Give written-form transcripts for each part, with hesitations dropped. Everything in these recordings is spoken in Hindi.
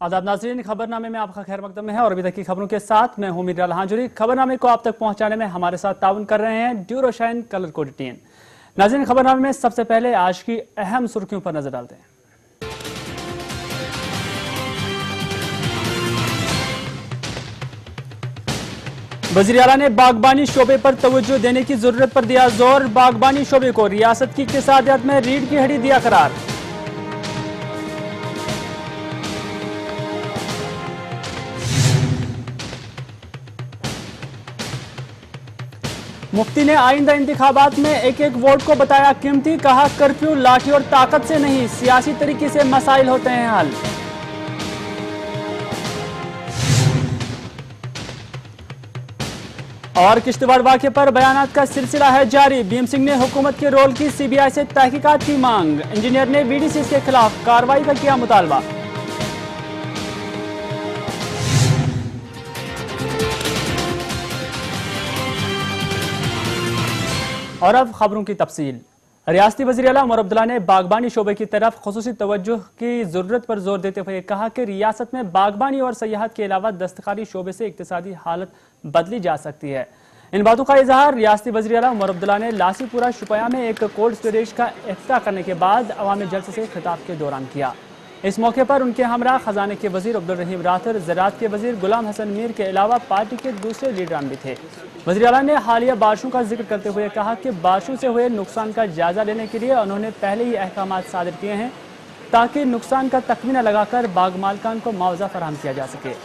आदाब नाज़रीन, खबरनामे में आपका खैर मकदम है और अभी तक की खबरों के साथ मैं हूं मीरा लहांजुरी। खबरनामे को आप तक पहुंचाने में हमारे साथ ताउन कर रहे हैं ड्यूरोशाइन कलर कोड टीम। नाज़रीन, खबरनामे में सबसे पहले आज की अहम सुर्खियों पर नजर डालते हैं। वज़ीर आला ने बागबानी शोबे पर तवज्जो देने की जरूरत पर दिया जोर। बागबानी शोबे को रियासत की इक़्तिसादियत में रीढ़ की हड्डी दिया करार। मुफ्ती ने आइंदा इंतखाबात में एक एक वोट को बताया कीमती। कहा कर्फ्यू लाठी और ताकत से नहीं, सियासी तरीके से मसाइल होते हैं हल। और किश्तवाड़ वाक़े पर बयानात का सिलसिला है जारी। भीम सिंह ने हुकूमत के रोल की सीबीआई से तहकीकात की मांग। इंजीनियर ने वीडीसी के खिलाफ कार्रवाई का किया मुतालबा। और अब खबरों की तफसील। रियासती वज़ीर आला उमर अब्दुल्ला ने बागबानी शोबे की तरफ खुसूसी तवज्जो की जरूरत पर जोर देते हुए कहा कि रियासत में बागबानी और सयाहत के अलावा दस्तकारी शोबे से इक्तिसादी हालत बदली जा सकती है। इन बातों का इजहार रियासती वज़ीर आला उमर अब्दुल्ला ने लासीपुरा शुपया में एक कोल्ड स्टोरेज का इफ्तिताह करने के बाद अवामी जलसे से खिताब के दौरान किया। इस मौके पर उनके हमरा खजाने के वजीर अब्दुल रहीम राथर, ज़राअत के वजीर गुलाम हसन मीर के अलावा पार्टी के दूसरे लीडरान भी थे। वज़ीर आला ने हालिया बारिशों का जिक्र करते हुए कहा कि बारिशों से हुए नुकसान का जायजा लेने के लिए उन्होंने पहले ही अहकाम सादिर किए हैं ताकि नुकसान का तखमीना लगाकर बाग मालिकान को मुआवजा फराहम किया जा सके।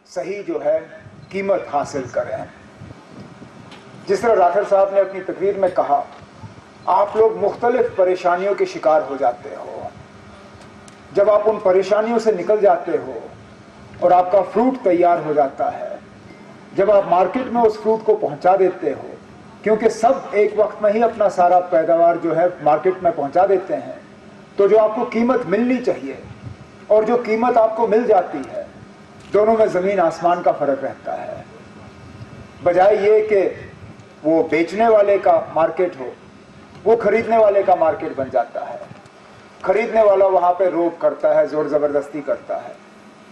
सही जो है कीमत हासिल करें। जिस तरह राठौर साहब ने अपनी तकरीर में कहा, आप लोग मुख्तलिफ परेशानियों के शिकार हो जाते हो। जब आप उन परेशानियों से निकल जाते हो और आपका फ्रूट तैयार हो जाता है, जब आप मार्केट में उस फ्रूट को पहुंचा देते हो, क्योंकि सब एक वक्त में ही अपना सारा पैदावार जो है मार्केट में पहुंचा देते हैं, तो जो आपको कीमत मिलनी चाहिए और जो कीमत आपको मिल जाती है, दोनों में ज़मीन आसमान का फ़र्क रहता है। बजाय ये कि वो बेचने वाले का मार्केट हो, वो खरीदने वाले का मार्केट बन जाता है। खरीदने वाला वहाँ पे रोक करता है, ज़ोर ज़बरदस्ती करता है,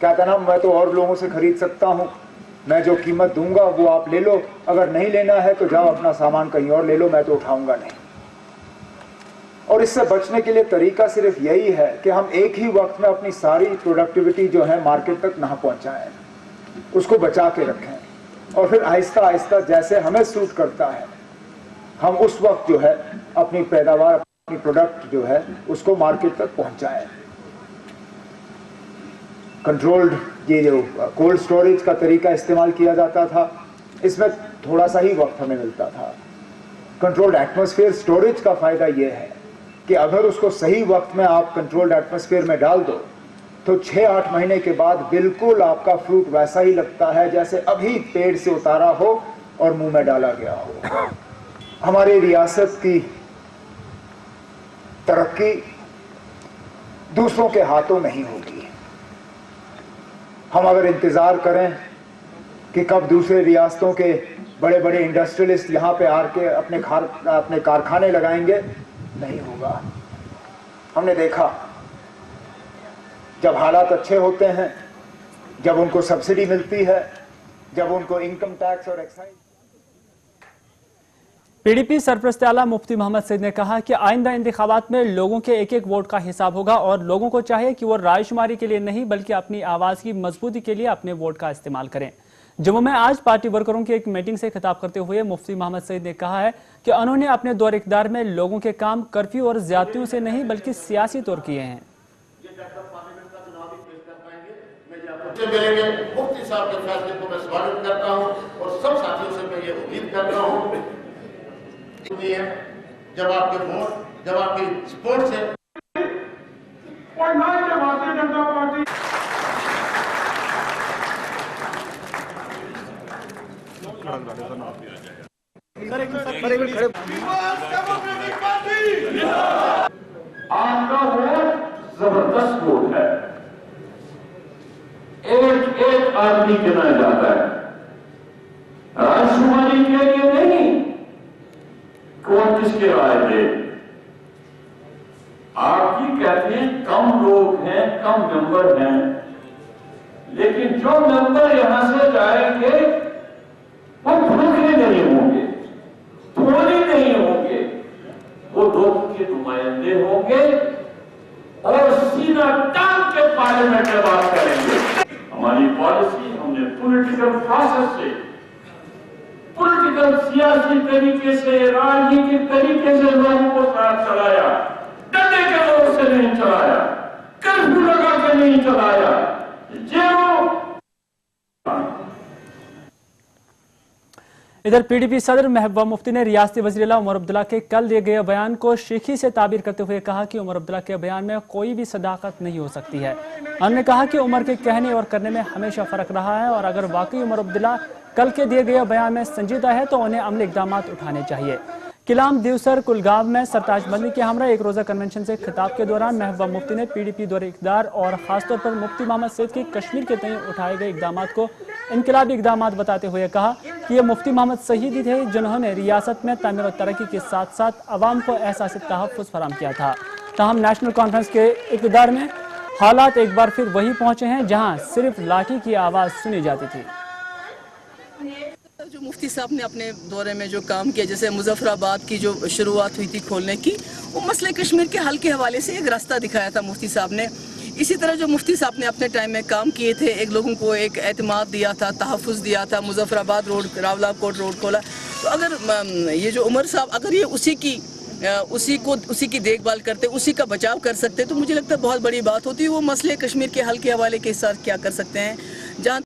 कहता ना मैं तो और लोगों से खरीद सकता हूँ, मैं जो कीमत दूंगा वो आप ले लो, अगर नहीं लेना है तो जाओ अपना सामान कहीं और ले लो, मैं तो उठाऊंगा नहीं। और इससे बचने के लिए तरीका सिर्फ यही है कि हम एक ही वक्त में अपनी सारी प्रोडक्टिविटी जो है मार्केट तक ना पहुंचाएं, उसको बचा के रखें और फिर आहिस्ता आहिस्ता जैसे हमें सूट करता है हम उस वक्त जो है अपनी पैदावार, अपनी प्रोडक्ट जो है उसको मार्केट तक पहुंचाएं। कंट्रोल्ड ये जो कोल्ड स्टोरेज का तरीका इस्तेमाल किया जाता था, इसमें थोड़ा सा ही वक्त हमें मिलता था। कंट्रोल्ड एटमॉस्फेयर स्टोरेज का फ़ायदा ये है कि अगर उसको सही वक्त में आप कंट्रोल्ड एटमॉस्फेयर में डाल दो तो 6-8 महीने के बाद बिल्कुल आपका फ्रूट वैसा ही लगता है जैसे अभी पेड़ से उतारा हो और मुंह में डाला गया हो। हमारी रियासत की तरक्की दूसरों के हाथों नहीं होगी। हम अगर इंतज़ार करें कि कब दूसरे रियासतों के बड़े बड़े इंडस्ट्रियलिस्ट यहाँ पे आके अपने कारखाने लगाएंगे, नहीं होगा। हमने देखा जब हालात अच्छे होते हैं, जब उनको सब्सिडी मिलती है, जब उनको इनकम टैक्स और एक्साइज। पीडीपी सरपरस्त आला मुफ्ती मोहम्मद सईद ने कहा कि आइंदा इंतखाबात में लोगों के एक एक वोट का हिसाब होगा और लोगों को चाहिए कि वो रायशुमारी के लिए नहीं बल्कि अपनी आवाज की मजबूती के लिए अपने वोट का इस्तेमाल करें। जम्मू में आज पार्टी वर्करों की एक मीटिंग से खिताब करते हुए मुफ्ती मोहम्मद सईद ने कहा है कि उन्होंने अपने दौर इक़्तिदार में लोगों के काम कर्फ्यू और ज्यादतियों से नहीं बल्कि सियासी तौर किए हैं। मुफ्ती साहब के फैसले को मैं स्वागत करता हूं और सब साथियों से मैं ये उम्मीद कर रहा हूं जब आपके वोट, जब आपकी सपोर्ट से और ना ये भारतीय जनता पार्टी आपका वोट जबरदस्त वोट है, एक एक आदमी गिना जाता है, राजकुमारी के लिए नहीं कौन किसके राय दे। आपकी कहते हैं कम लोग हैं, कम मेंबर हैं, लेकिन जो मेंबर यहां से जाएंगे वो भूखे नहीं होंगे, थोड़े नहीं होंगे, वो लोगों के नुमाइंदे होंगे और सीधा टांग के पार्लियामेंट में बात करेंगे। हमारी पॉलिसी हमने पॉलिटिकल प्रोसेस से, पॉलिटिकल सियासी तरीके से, राजनीतिक तरीके से लोगों को साथ चलाया, डंडे के जोर से नहीं चलाया, कर्फ्यू लगा के नहीं चलाया। इधर पीडीपी सदर महबूबा मुफ्ती ने रियासती वज़ीर-ए-आला उमर अब्दुल्ला के कल दिए गए बयान को शेखी से ताबीर करते हुए कहा कि उमर अब्दुल्ला के बयान में कोई भी सदाकत नहीं हो सकती है। उन्होंने कहा कि उमर के कहने और करने में हमेशा फर्क रहा है और अगर वाकई उमर अब्दुल्ला कल के दिए गए बयान में संजीदा है तो उन्हें अमली इक़दाम उठाने चाहिए। किलाम दिवसर कुलगांव में सरताज मल्लिक के हमरा एक रोज़ा कन्वेंशन से खिताब के दौरान महबूबा मुफ्ती ने पीडीपी दौरे इक़्तिदार और खासतौर पर मुफ्ती मोहम्मद सईद के कश्मीर के तय उठाए गए इक़दाम को इनकलाबी इक़दाम बताते हुए कहा कि ये मुफ्ती मोहम्मद सईद ही थे जिन्होंने रियासत में तामीर और तरक्की के साथ साथ अवाम को एहसास तहफ़्फ़ुज़ फराहम किया था। ताहम नेशनल कॉन्फ्रेंस के इक़्तिदार में हालात एक बार फिर वही पहुंचे हैं जहां सिर्फ लाठी की आवाज़ सुनी जाती थी। जो मुफ्ती साहब ने अपने दौरे में जो काम किया, जैसे मुजफ्फराबाद की जो शुरुआत हुई थी खोलने की, वो मसले कश्मीर के हल के हवाले से एक रास्ता दिखाया था मुफ्ती साहब ने। इसी तरह जो मुफ्ती साहब ने अपने टाइम में काम किए थे, एक लोगों को एक एतमाद दिया था, तहफ़्फ़ुज़ दिया था, मुजफ्फराबाद रोड, रावलाकोट रोड खोला। तो अगर ये जो उमर साहब अगर ये उसी की देखभाल करते, उसी का बचाव कर सकते, तो मुझे लगता है बहुत बड़ी बात होती है। वो मसले कश्मीर के हल के हवाले के साथ क्या कर सकते हैं। जहाँ